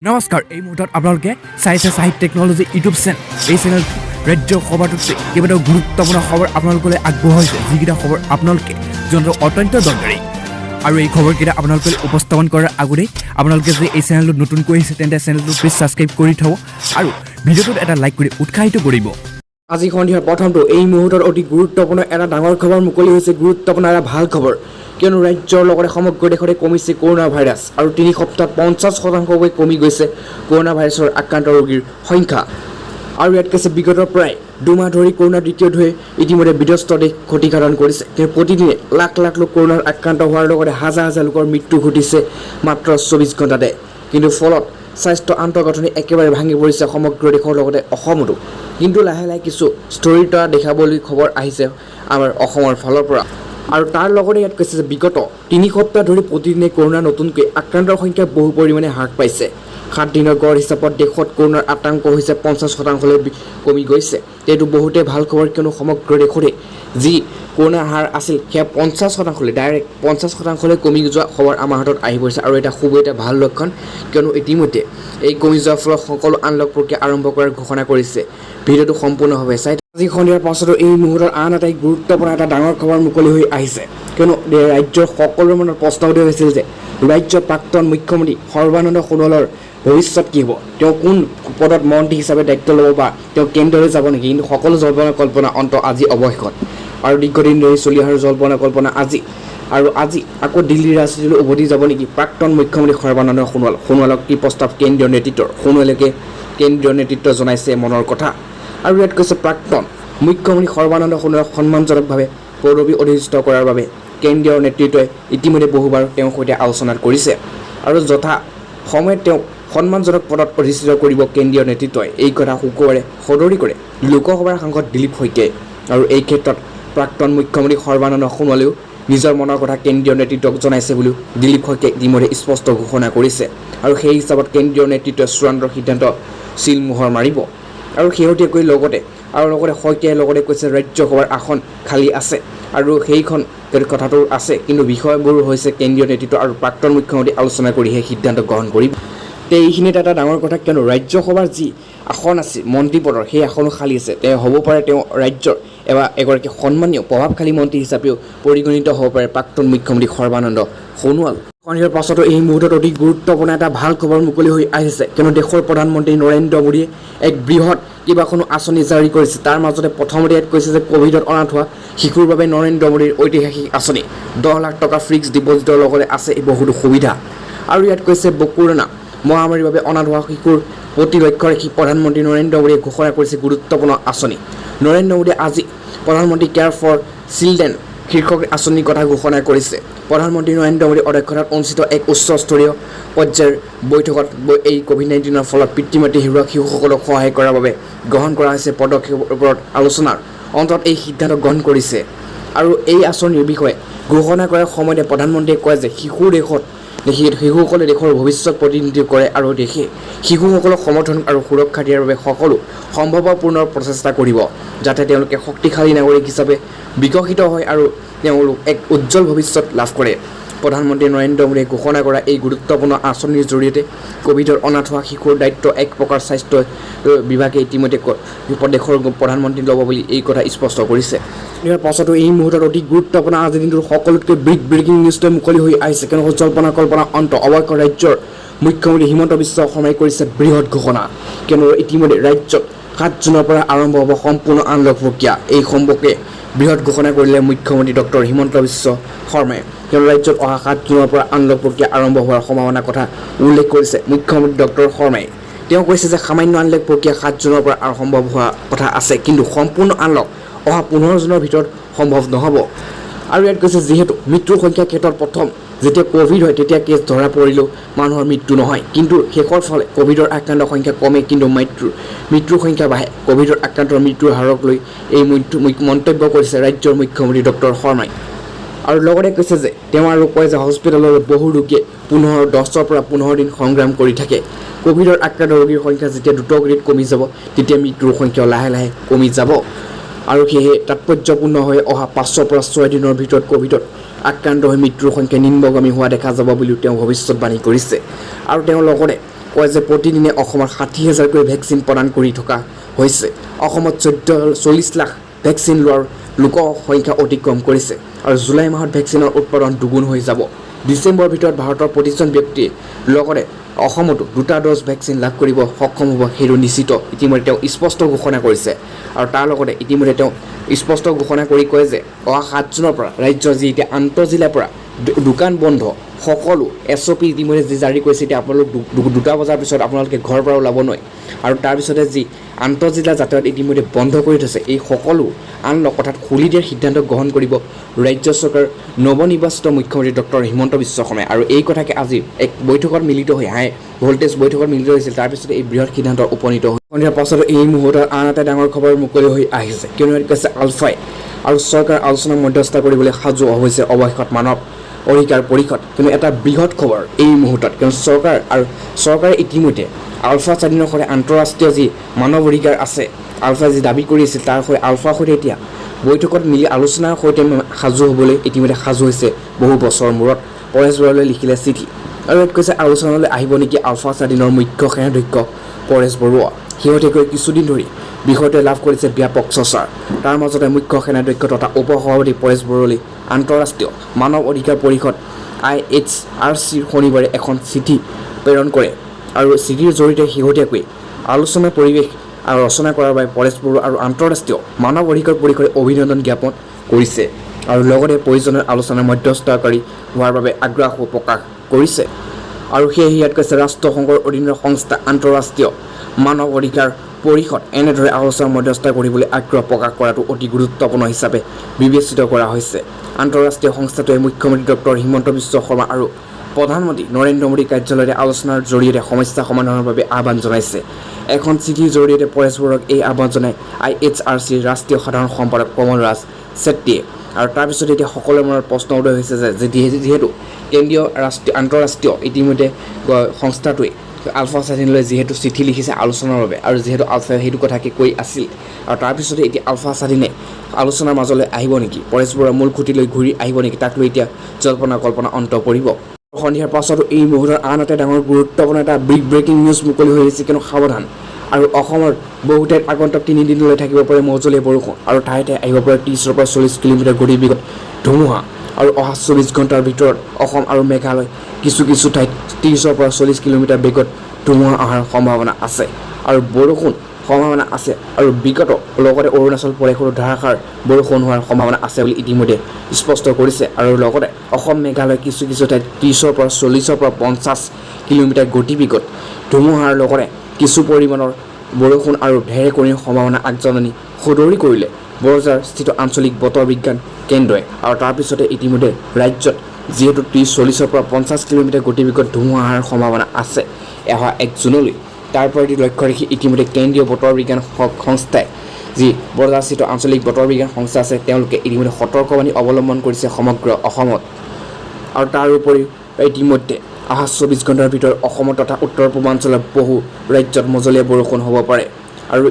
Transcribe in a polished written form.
নমস্কাৰ এই মুহূৰ্তত আপোনালোকে চাইছে সাহিত্য টেকনলজি ইউটিউব চেনেল এই চেনেল ৰাজ্যৰ খবৰটোতে কেইবাটাও গুৰুত্বপূৰ্ণ খবৰ আপোনালোকলৈ আগবঢ়াইছে যিকেইটা খবৰ আপোনালোকে জনাটো অত্যন্ত দৰকাৰী আৰু এই খবৰকেইটা আপোনালোকে উপস্থাপন কৰাৰ আগতেই আপোনালোকে যদি এই চেনেলটো নতুনকৈ আহিছে তেন্তে চেনেলটো প্লিজ ছাবস্ক্ৰাইব কৰি থব আৰু ভিডিঅ'টোত এটা লাইক কৰি উৎসাহিত কৰিব আজি সন্ধিয়াৰ প্ৰথমটো এই মুহূৰ্তত অতি গুৰুত্বপূৰ্ণ এটা ডাঙৰ খবৰ মুকলি হৈছে গুৰুত্বপূৰ্ণ এটা ভাল খবৰ কিয়নো ৰাজ্যৰ লগতে সমগ্ৰ দেশতে কমিছে কৰোনা ভাইৰাছ আৰু ৩ সপ্তাহত ৫০% কমি গৈছে কৰোনা ভাইৰাছৰ আক্ৰান্ত ৰোগীৰ সংখ্যা আৰু ইয়াত কৈছে বিগত প্ৰায় ২ মাহ ধৰি কৰোনাৰ দ্বিতীয় ঢৌৱে ইতিমধ্যে বিধ্বস্ত দেশ ক্ষতিসাধন কৰিছে কিন্তু প্ৰতিদিনে লাখ লাখ লোক কৰোনাৰ আক্ৰান্ত হোৱাৰ লগতে হাজাৰ হাজাৰ লোকৰ মৃত্যু ঘটিছে মাত্ৰ ২৪ ঘণ্টাতে কিন্তু ফলত স্বাস্থ্য আন্তঃগাঁথনি একেবাৰে ভাঙি পৰিছে সমগ্ৰ দেশৰ লগতে অসমতো কিন্তু লাহে লাহে কিছু ষ্টৰীৰ দ্বাৰা দেখাবলৈ খবৰ আহিছে আমাৰ অসমৰ ফালৰ পৰা আৰু তাৰ লগতে ইয়াত কৈছে যে বিগত ৩ সপ্তাহ ধৰি প্ৰতিদিনে কৰোনা নতুনকৈ আক্ৰান্তৰ সংখ্যা বহু পৰিমাণে হ্ৰাস পাইছে ৭ দিনৰ গড় হিচাপত দেশত কৰোনাৰ আতংক হৈছে ৫০%লৈ কমি গৈছে এইটো বহুতে ভাল খবৰ কিয়নো সমগ্ৰ দেশতে যি কৰোনাৰ হাৰ আছিল সেয়া ৫০%লৈ ডাইৰেক্ট ৫০%লৈ কমি যোৱা খবৰ আমাৰ হাতত আহি পৰিছে আৰু এটা খুব এটা ভাল লক্ষণ কিয়নো ইতিমধ্যে এই কমি যোৱাৰ ফলত সকলো আনলক প্ৰক্ৰিয়া আৰম্ভ কৰাৰ ঘোষণা কৰিছে ভিডিঅ'টো সম্পূৰ্ণভাৱে চাই আজি সন্ধিয়াৰ পাছতো এই মুহূৰ্তত আন এটা গুৰুত্বপূৰ্ণ এটা ডাঙৰ খবৰ মুকলি হৈ আহিছে কিয়নো ৰাজ্যৰ সকলো মনত প্ৰশ্ন উঠি হৈছিল যে ৰাজ্যৰ প্ৰাক্তন মুখ্যমন্ত্ৰী সৰ্বানন্দ সোণোৱালৰ ভৱিষ্যত কি হ'ব তেওঁ কোন পদত মন্ত্ৰী হিচাপে দায়িত্ব ল'ব বা তেওঁ কেন্দ্ৰলৈ যাব নেকি কিন্তু সকলো জল্পনা কল্পনা অন্ত আজি অৱশেষত আৰু দীৰ্ঘদিন ধৰি চলি অহা জল্পনা কল্পনা আজি আকৌ দিল্লীৰ ৰাজধানীলৈ উভতি যাব নেকি প্ৰাক্তন মুখ্যমন্ত্ৰী সৰ্বানন্দ সোণোৱালক কি প্ৰস্তাৱ কেন্দ্ৰীয় নেতৃত্বৰ সোণোৱালকে কেন্দ্ৰীয় নেতৃত্ব জনাইছে মনৰ কথা আৰু ইয়াত কৈছে প্ৰাক্তন মুখ্যমন্ত্ৰী সৰ্বানন্দ সোণোৱালক সন্মানজনকভাৱে পদবী অধিষ্ঠিত কৰাৰ বাবে কেন্দ্ৰীয় নেতৃত্বই ইতিমধ্যে বহুবাৰ তেওঁৰ সৈতে আলোচনা কৰিছে আৰু যথা সময়ত তেওঁক সন্মানজনক পদত অধিষ্ঠিত কৰিব কেন্দ্ৰীয় নেতৃত্বই এই কথা শুকুৰবাৰে সদৰি কৰে লোকসভাৰ সাংসদ দিলীপ শইকীয়াই আৰু এই ক্ষেত্ৰত প্ৰাক্তন মুখ্যমন্ত্ৰী সৰ্বানন্দ সোণোৱালেও নিজৰ মনৰ কথা কেন্দ্ৰীয় নেতৃত্বক জনাইছে বুলিও দিলীপ শইকীয়াই ইতিমধ্যে স্পষ্ট ঘোষণা কৰিছে আৰু সেই হিচাপত কেন্দ্ৰীয় নেতৃত্বই চূড়ান্ত সিদ্ধান্ত চিলমোহৰ মাৰিব আৰু শেহতীয়াকৈ লগতে শইকীয়াই লগতে কৈছে ৰাজ্যসভাৰ আসন খালী আছে আৰু সেইখন কথাটো আছে কিন্তু বিষয়বোৰ হৈছে কেন্দ্ৰীয় নেতৃত্ব আৰু প্ৰাক্তন মুখ্যমন্ত্ৰী আলোচনা কৰি সেই সিদ্ধান্ত গ্ৰহণ কৰিব এইখিনিত এটা ডাঙৰ কথা কিয়নো ৰাজ্যসভাৰ যি আসন আছে মন্ত্ৰী পদৰ সেই আসনো খালী আছে তেওঁ হ'ব পাৰে তেওঁ ৰাজ্যৰ এগৰাকী সন্মানীয় প্ৰভাৱশালী মন্ত্ৰী হিচাপেও পৰিগণিত হ'ব পাৰে প্ৰাক্তন মুখ্যমন্ত্ৰী সৰ্বানন্দ সোণোৱাল সন্ধিয়াৰ পাছতো এই মুহূৰ্তত অতি গুৰুত্বপূৰ্ণ এটা ভাল খবৰ মুকলি হৈ আহিছে কিয়নো দেশৰ প্ৰধানমন্ত্ৰী নৰেন্দ্ৰ মোদীয়ে এক বৃহৎ কেইবাখনো আঁচনি জাৰি কৰিছে তাৰ মাজতে প্ৰথমতে ইয়াত কৈছে যে ক'ভিডত অনাথ হোৱা শিশুৰ বাবে নৰেন্দ্ৰ মোদীৰ ঐতিহাসিক আঁচনি ১০ লাখ টকা ফিক্সড ডিপজিটৰ লগতে আছে বহুতো সুবিধা আৰু ইয়াত কৈছে কৰোনা মহামাৰীৰ বাবে অনাথ হোৱা শিশুৰ প্ৰতি লক্ষ্য ৰাখি প্ৰধানমন্ত্ৰী নৰেন্দ্ৰ মোদীয়ে ঘোষণা কৰিছে গুৰুত্বপূৰ্ণ আঁচনি নৰেন্দ্ৰ মোদীয়ে আজি প্ৰধানমন্ত্ৰী কেয়াৰ ফৰ চিলড্ৰেন শীৰ্ষক আঁচনিৰ কথা ঘোষণা কৰিছে প্ৰধানমন্ত্ৰী নৰেন্দ্ৰ মোদীৰ অধ্যক্ষতাত অনুষ্ঠিত এক উচ্চস্তৰীয় পৰ্যায়ৰ বৈঠকত এই ক'ভিড-১৯ৰ ফলত পিতৃ মাতৃ হেৰুওৱা শিশুসকলক সহায় কৰাৰ বাবে গ্ৰহণ কৰা হৈছে পদক্ষেপৰ ওপৰত আলোচনাৰ অন্তত এই সিদ্ধান্ত গ্ৰহণ কৰিছে আৰু এই আঁচনিৰ বিষয়ে ঘোষণা কৰাৰ সময়তে প্ৰধানমন্ত্ৰীয়ে কয় যে শিশুসকলে দেশৰ ভৱিষ্যত প্ৰতিনিধিত্ব কৰে আৰু দেশে শিশুসকলক সমৰ্থন আৰু সুৰক্ষা দিয়াৰ বাবে সকলো সম্ভৱপূৰ্ণ প্ৰচেষ্টা কৰিব যাতে তেওঁলোকে শক্তিশালী নাগৰিক হিচাপে বিকশিত হয় আৰু তেওঁলোক এক উজ্জ্বল ভৱিষ্যত লাভ কৰে প্ৰধানমন্ত্ৰী নৰেন্দ্ৰ মোদীয়ে ঘোষণা কৰা এই গুৰুত্বপূৰ্ণ আঁচনিৰ জৰিয়তে ক'ভিডৰ অনাথ হোৱা শিশুৰ দায়িত্ব এক প্ৰকাৰ স্বাস্থ্য বিভাগে ইতিমধ্যে দেশৰ প্ৰধানমন্ত্ৰী ল'ব বুলি এই কথা স্পষ্ট কৰিছে ইয়াৰ পাছতো এই মুহূৰ্তত অতি গুৰুত্বপূৰ্ণ আজিৰ দিনটোৰ সকলোতকৈ ব্ৰেকিং নিউজটো মুকলি হৈ আহিছে কিয়নো জল্পনা কল্পনা অন্ত অৱশেষত ৰাজ্যৰ মুখ্যমন্ত্ৰী হিমন্ত বিশ্ব শৰ্মাই কৰিছে বৃহৎ ঘোষণা কিয়নো ইতিমধ্যে ৰাজ্যত ৭ জুনৰ পৰা আৰম্ভ হ'ব সম্পূৰ্ণ আনলক প্ৰক্ৰিয়া এই সম্পৰ্কে বৃহৎ ঘোষণা কৰিলে মুখ্যমন্ত্ৰী ডক্টৰ হিমন্ত বিশ্ব শৰ্মাই কিয়নো ৰাজ্যত অহা ৭ জুনৰ পৰা আনলক প্ৰক্ৰিয়া আৰম্ভ হোৱাৰ সম্ভাৱনাৰ কথা উল্লেখ কৰিছে মুখ্যমন্ত্ৰী ডক্টৰ শৰ্মাই তেওঁ কৈছে যে সামান্য আনলক প্ৰক্ৰিয়া ৭ জুনৰ পৰা সম্ভৱ হোৱা কথা আছে কিন্তু সম্পূৰ্ণ আনলক অহা ১৫ জুনৰ ভিতৰত সম্ভৱ নহ'ব আৰু ইয়াত কৈছে যিহেতু মৃত্যুৰ সংখ্যাৰ ক্ষেত্ৰত প্ৰথম যেতিয়া ক'ভিড হয় তেতিয়া কেছ ধৰা পৰিলেও মানুহৰ মৃত্যু নহয় কিন্তু শেষৰ ফালে ক'ভিডৰ আক্ৰান্তৰ সংখ্যা কমে কিন্তু মৃত্যুৰ সংখ্যা বাঢ়ে ক'ভিডৰ আক্ৰান্তৰ মৃত্যুৰ হাৰক লৈ এই মন্তব্য কৰিছে ৰাজ্যৰ মুখ্যমন্ত্ৰী ডক্টৰ শৰ্মাই আৰু লগতে কৈছে যে তেওঁ আৰু কয় যে হস্পিটেলৰ বহু ৰোগীয়ে ১০ পৰা ১৫ দিন সংগ্ৰাম কৰি থাকে ক'ভিডৰ আক্ৰান্ত ৰোগীৰ সংখ্যা যেতিয়া দ্ৰুতগতিত কমি যাব তেতিয়া মৃত্যুৰ সংখ্যা লাহে লাহে কমি যাব আৰু সেয়ে তাৎপৰ্যপূৰ্ণ হৈ অহা ৫ পৰা ৬ দিনৰ ভিতৰত ক'ভিডত আক্ৰান্ত হৈ মৃত্যুৰ সংখ্যা নিম্নগামী হোৱা দেখা যাব বুলিও তেওঁ ভৱিষ্যতবাণী কৰিছে আৰু তেওঁ লগতে কয় যে প্ৰতিদিনে অসমত 60,000কৈ ভেকচিন প্ৰদান কৰি থকা হৈছে। অসমত 40 লাখ ভেকচিন লোৱাৰ লোকৰ সংখ্যা অতিক্ৰম কৰিছে আৰু জুলাই মাহত ভেকচিনৰ উৎপাদন দুগুণ হৈ যাব। ডিচেম্বৰৰ ভিতৰত ভাৰতৰ প্ৰতিজন ব্যক্তিয়ে লগতে অসমতো 2টা ড'জ ভেকচিন লাভ কৰিব সক্ষম হ'ব, সেইটো নিশ্চিত ইতিমধ্যে তেওঁ স্পষ্ট ঘোষণা কৰিছে। আৰু তাৰ লগতে ইতিমধ্যে তেওঁ স্পষ্ট ঘোষণা কৰি কয় যে অহা 7 জুনৰ পৰা ৰাজ্যৰ যি এতিয়া আন্তঃজিলাৰ পৰা দোকান বন্ধ সকলো SOP ইতিমধ্যে যি জাৰি কৰিছে, এতিয়া আপোনালোক 2টা বজাৰ পিছত আপোনালোকে ঘৰৰ পৰা ওলাব নোৱাৰে। আৰু তাৰপিছতে যি আন্তঃজিলা যাতায়াত ইতিমধ্যে বন্ধ কৰি থৈছে, এই সকলো আনলক অৰ্থাৎ খুলি দিয়াৰ সিদ্ধান্ত গ্ৰহণ কৰিব ৰাজ্য চৰকাৰ নৱনিৰ্বাচিত মুখ্যমন্ত্ৰী ডক্টৰ হিমন্ত বিশ্ব শৰ্মাই। আৰু এই কথাকে আজি এক বৈঠকত মিলিত হৈ হাই ভোল্টেজ বৈঠকত মিলিত হৈছিল, তাৰপিছতে এই বৃহৎ সিদ্ধান্ত উপনীত হৈ সন্ধিয়াৰ পাছত এই মুহূৰ্তত আন এটা ডাঙৰ খবৰ মুকলি হৈ আহিছে, কিয়নো কৈছে আলফাই আৰু চৰকাৰ আলোচনাত মধ্যস্থতা কৰিবলৈ সাজু হৈছে অৱশেষত মানৱ অধিকাৰ পৰিষদ। কিন্তু এটা বৃহৎ খবৰ এই মুহূৰ্তত, কিয়নো চৰকাৰে ইতিমধ্যে আলফা স্বাধীনৰ সৈতে আন্তঃৰাষ্ট্ৰীয় যি মানৱ অধিকাৰ আছে, আলফাই যি দাবী কৰি আছিল তাৰ সৈতে আলফাৰ সৈতে এতিয়া বৈঠকত মিলি আলোচনাৰ সৈতে সাজু হ'বলৈ ইতিমধ্যে সাজু হৈছে। বহু বছৰৰ মূৰত পৰেশ বৰুৱালৈ লিখিলে চিঠি আৰু ইয়াত কৈছে আলোচনালৈ আহিব নেকি আলফা স্বাধীনৰ মুখ্য সেনাধ্যক্ষ পৰেশ বৰুৱা। শেহতীয়াকৈ কিছুদিন ধৰি বিষয়টোৱে লাভ কৰিছে ব্যাপক চৰ্চাৰ। তাৰ মাজতে মুখ্য সেনাধ্যক্ষ তথা উপ সভাপতি পৰেশ বৰুৱালৈ আন্তঃৰাষ্ট্ৰীয় মানৱ অধিকাৰ পৰিষদ IHRCৰ শনিবাৰে এখন চিঠি প্ৰেৰণ কৰে আৰু চিঠিৰ জৰিয়তে শেহতীয়াকৈ আলোচনাৰ পৰিৱেশ আৰু ৰচনা কৰাৰ বাবে পৰেশ বৰুৱা আৰু আন্তঃৰাষ্ট্ৰীয় মানৱ অধিকাৰ পৰিষদে অভিনন্দন জ্ঞাপন কৰিছে আৰু লগতে প্ৰয়োজনীয় আলোচনাৰ মধ্যস্থতাকাৰী হোৱাৰ বাবে আগ্ৰহ প্ৰকাশ কৰিছে। আৰু সেয়েহে ইয়াত কৈছে ৰাষ্ট্ৰসংঘৰ অধীনৰ সংস্থা আন্তঃৰাষ্ট্ৰীয় মানৱ অধিকাৰ পৰিষদ এনেদৰে আলোচনাৰ মধ্যস্থতা কৰিবলৈ আগ্ৰহ প্ৰকাশ কৰাটো অতি গুৰুত্বপূৰ্ণ হিচাপে বিবেচিত কৰা হৈছে। আন্তঃৰাষ্ট্ৰীয় সংস্থাটোৱে মুখ্যমন্ত্ৰী ডক্টৰ হিমন্ত বিশ্ব শৰ্মা আৰু প্ৰধানমন্ত্ৰী নৰেন্দ্ৰ মোদী কাৰ্যালয়তে আলোচনাৰ জৰিয়তে সমস্যা সমাধানৰ বাবে আহ্বান জনাইছে। এখন চিঠিৰ জৰিয়তে পৰেশ বৰুৱাক এই আহ্বান জনাই IHRCৰ ৰাষ্ট্ৰীয় সাধাৰণ সম্পাদক কমল ৰাজ ছেত্ৰীয়ে। আৰু তাৰপিছত এতিয়া সকলোৰে মনত প্ৰশ্ন উদয় হৈছে যে যিহেতু কেন্দ্ৰীয় আন্তঃৰাষ্ট্ৰীয় ইতিমধ্যে সংস্থাটোৱে আলফা স্বাধীনলৈ যিহেতু চিঠি লিখিছে আলোচনাৰ বাবে, আৰু যিহেতু আলফাই সেইটো কথাকে কৈ আছিল, আৰু তাৰপিছতে এতিয়া আলফা স্বাধীনে আলোচনাৰ মাজলৈ আহিব নেকি, পৰেশ বৰুৱাৰ মূল খুঁটিলৈ ঘূৰি আহিব নেকি, তাক লৈ এতিয়া জল্পনা কল্পনা অন্ত পৰিব। সন্ধিয়াৰ পাছতো এই মুহূৰ্তৰ আন এটা ডাঙৰ গুৰুত্বপূৰ্ণ এটা বিগ ব্ৰেকিং নিউজ মুকলি হৈ আহিছে, কিন্তু সাৱধান। আৰু অসমৰ বহু ঠাইত আগন্তুক 3 দিনলৈ থাকিব পাৰে মজলীয়া বৰষুণ আৰু ঠায়ে ঠায়ে আহিব পাৰে 30ৰ পৰা 40 কিলোমিটাৰ গতিৰ বেগত ধুমুহা। আৰু অহা 24 ঘণ্টাৰ ভিতৰত অসম আৰু মেঘালয় কিছু ঠাইত 30ৰ পৰা 40 কিলোমিটাৰ বেগত ধুমুহা অহাৰ সম্ভাৱনা আছে আৰু বৰষুণ সম্ভাৱনা আছে। আৰু বিগত লগতে অৰুণাচল প্ৰদেশৰো ধাৰাসাৰ বৰষুণ হোৱাৰ সম্ভাৱনা আছে বুলি ইতিমধ্যে স্পষ্ট কৰিছে। আৰু লগতে অসম মেঘালয় কিছু ঠাইত 30ৰ পৰা 40ৰ পৰা 50 কিলোমিটাৰ গতিবেগত ধুমুহাৰ লগতে কিছু পৰিমাণৰ বৰষুণ আৰু ঢেৰেকনিৰ সম্ভাৱনা আগজাননী সদৰি কৰিলে বৰঝাৰ স্থিত আঞ্চলিক বতৰ বিজ্ঞান কেন্দ্ৰই। আৰু তাৰপিছতে ইতিমধ্যে ৰাজ্যত যিহেতু 30-40ৰ পৰা 50 কিলোমিটাৰ গতিবেগত ধুমুহা অহাৰ সম্ভাৱনা আছে অহা 1 জুনলৈ, তাৰ প্ৰতি লক্ষ্য ৰাখি ইতিমধ্যে কেন্দ্ৰীয় বতৰ বিজ্ঞান সংস্থাই যি বৰঝাৰস্থিত আঞ্চলিক বতৰ বিজ্ঞান সংস্থা আছে তেওঁলোকে ইতিমধ্যে সতৰ্কবাণী অৱলম্বন কৰিছে সমগ্ৰ অসমত। আৰু তাৰ উপৰি ইতিমধ্যে অহা 24 ঘণ্টাৰ ভিতৰত অসমৰ তথা উত্তৰ পূৰ্বাঞ্চলৰ বহু ৰাজ্যত মজলীয়া বৰষুণ হ'ব পাৰে। আৰু